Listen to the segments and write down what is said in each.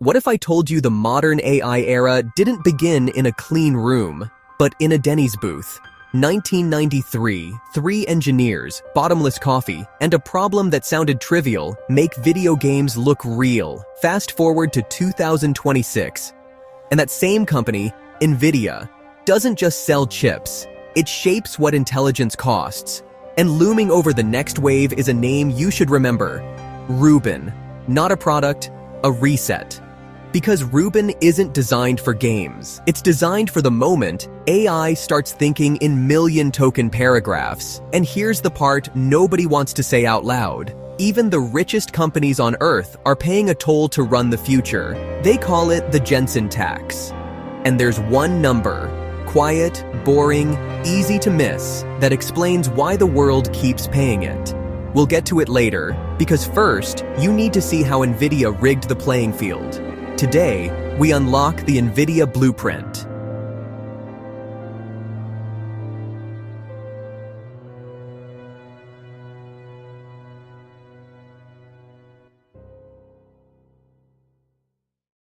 What if I told you the modern AI era didn't begin in a clean room, but in a Denny's booth? 1993, 3 engineers, bottomless coffee, and a problem that sounded trivial make video games look real. Fast forward to 2026, and that same company, NVIDIA, doesn't just sell chips, it shapes what intelligence costs. And looming over the next wave is a name you should remember: RUBIN. Not a product, a reset. Because RUBIN isn't designed for games. It's designed for the moment AI starts thinking in million-token paragraphs. And here's the part nobody wants to say out loud. Even the richest companies on Earth are paying a toll to run the future. They call it the Jensen Tax. And there's one number, quiet, boring, easy to miss, that explains why the world keeps paying it. We'll get to it later, because first, you need to see how NVIDIA rigged the playing field. Today, we unlock the NVIDIA blueprint.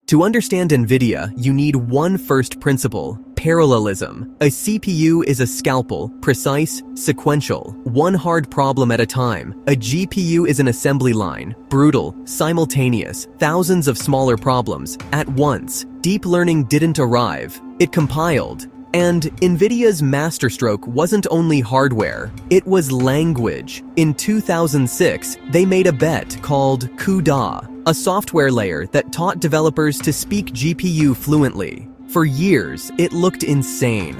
To understand NVIDIA, you need one first principle: parallelism. A CPU is a scalpel, precise, sequential, one hard problem at a time. A GPU is an assembly line, brutal, simultaneous, thousands of smaller problems at once. Deep learning didn't arrive, it compiled. And NVIDIA's masterstroke wasn't only hardware, it was language. In 2006, they made a bet called CUDA, a software layer that taught developers to speak GPU fluently. For years, it looked insane.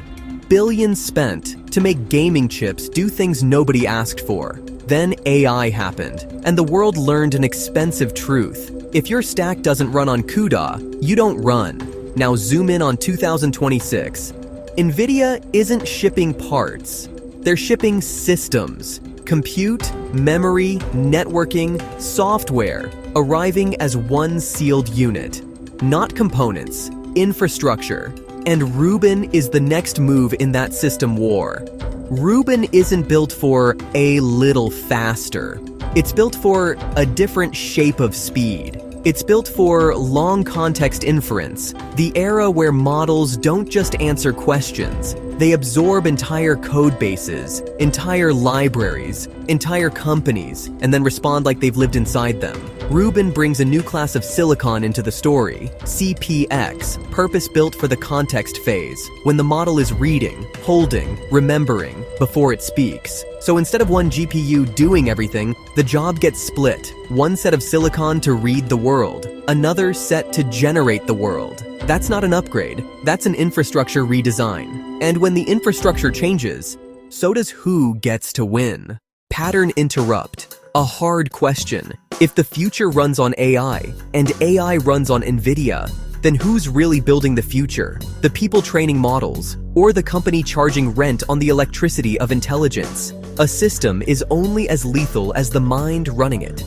Billions spent to make gaming chips do things nobody asked for. Then AI happened, and the world learned an expensive truth. If your stack doesn't run on CUDA, you don't run. Now zoom in on 2026. NVIDIA isn't shipping parts. They're shipping systems. Compute, memory, networking, software, arriving as one sealed unit. Not components, infrastructure. And RUBIN is the next move in that system war. RUBIN isn't built for a little faster. It's built for a different shape of speed. It's built for long context inference, the era where models don't just answer questions, they absorb entire code bases, entire libraries, entire companies, and then respond like they've lived inside them. RUBIN brings a new class of silicon into the story, CPX, purpose-built for the context phase, when the model is reading, holding, remembering, before it speaks. So instead of one GPU doing everything, the job gets split. One set of silicon to read the world, another set to generate the world. That's not an upgrade, that's an infrastructure redesign. And when the infrastructure changes, so does who gets to win. Pattern interrupt. A hard question. If the future runs on AI, and AI runs on NVIDIA, then who's really building the future? The people training models, or the company charging rent on the electricity of intelligence? A system is only as lethal as the mind running it.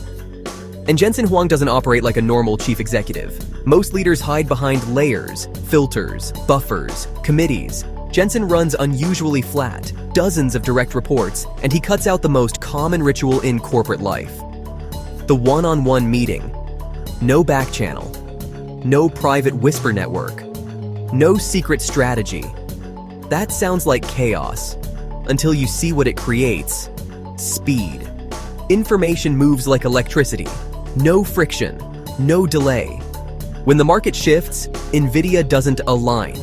And Jensen Huang doesn't operate like a normal chief executive. Most leaders hide behind layers, filters, buffers, committees. Jensen runs unusually flat, dozens of direct reports, and he cuts out the most common ritual in corporate life. The one-on-one meeting. No back channel. No private whisper network. No secret strategy. That sounds like chaos, until you see what it creates. Speed. Information moves like electricity. No friction, no delay. When the market shifts, NVIDIA doesn't align.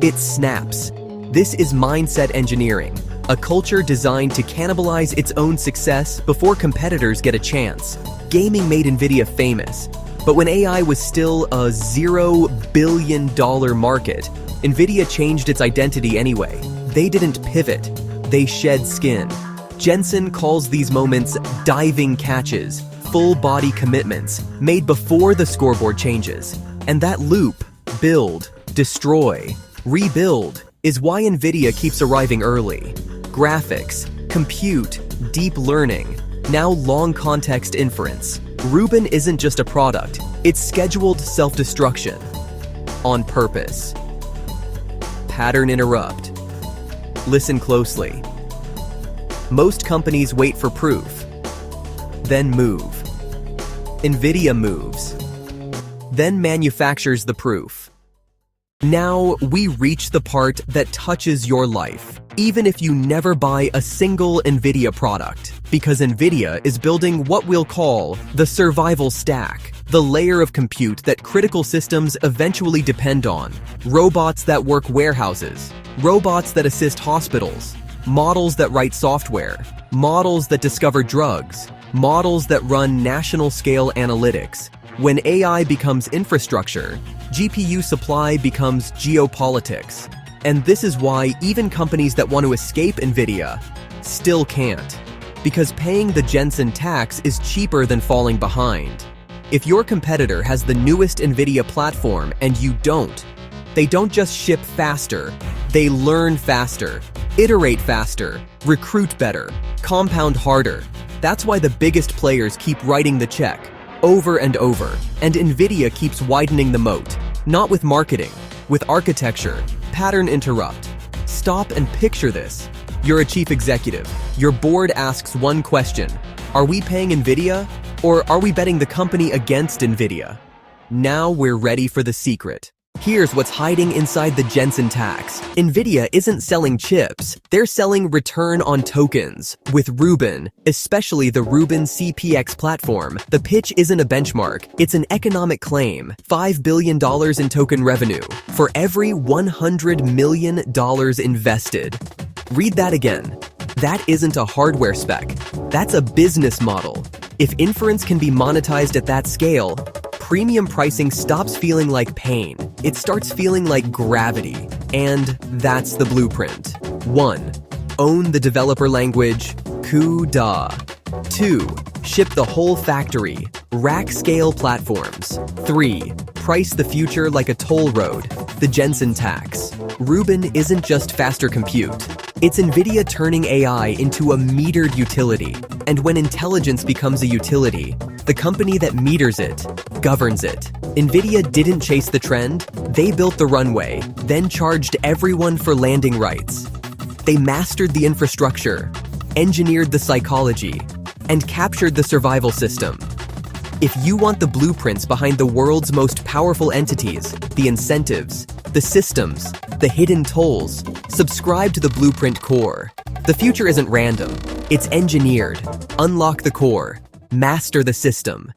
It snaps. This is mindset engineering, a culture designed to cannibalize its own success before competitors get a chance. Gaming made NVIDIA famous, but when AI was still a $0 billion market, NVIDIA changed its identity anyway. They didn't pivot, they shed skin. Jensen calls these moments diving catches, full-body commitments made before the scoreboard changes. And that loop, build, destroy, rebuild, is why NVIDIA keeps arriving early. Graphics, compute, deep learning, now long context inference. RUBIN isn't just a product, it's scheduled self-destruction. On purpose. Pattern interrupt. Listen closely. Most companies wait for proof, then move. NVIDIA moves. then manufactures the proof. Now, we reach the part that touches your life, even if you never buy a single NVIDIA product, because NVIDIA is building what we'll call the survival stack, the layer of compute that critical systems eventually depend on. Robots that work warehouses, robots that assist hospitals, models that write software, models that discover drugs, models that run national-scale analytics. When AI becomes infrastructure, GPU supply becomes geopolitics. And this is why even companies that want to escape NVIDIA still can't. Because paying the Jensen tax is cheaper than falling behind. If your competitor has the newest NVIDIA platform and you don't, they don't just ship faster, they learn faster, iterate faster, recruit better, compound harder. That's why the biggest players keep writing the check over and over, and NVIDIA keeps widening the moat, not with marketing, with architecture, pattern interrupt. Stop and picture this. You're a chief executive. Your board asks one question: are we paying NVIDIA, or are we betting the company against NVIDIA? Now we're ready for the secret. Here's what's hiding inside the Jensen tax. NVIDIA isn't selling chips, they're selling return on tokens. With RUBIN, especially the RUBIN CPX platform, the pitch isn't a benchmark, it's an economic claim. $5 billion in token revenue for every $100 million invested. Read that again. That isn't a hardware spec, that's a business model. If inference can be monetized at that scale, premium pricing stops feeling like pain. It starts feeling like gravity. And that's the blueprint. 1. Own the developer language, CUDA. 2. Ship the whole factory, rack-scale platforms. 3. Price the future like a toll road, the Jensen tax. RUBIN isn't just faster compute. It's NVIDIA turning AI into a metered utility. And when intelligence becomes a utility, the company that meters it governs it. NVIDIA didn't chase the trend, they built the runway, then charged everyone for landing rights. They mastered the infrastructure, engineered the psychology, and captured the survival system. If you want the blueprints behind the world's most powerful entities, the incentives, the systems, the hidden tolls, subscribe to the Blueprint Core. The future isn't random, it's engineered. Unlock the core, master the system,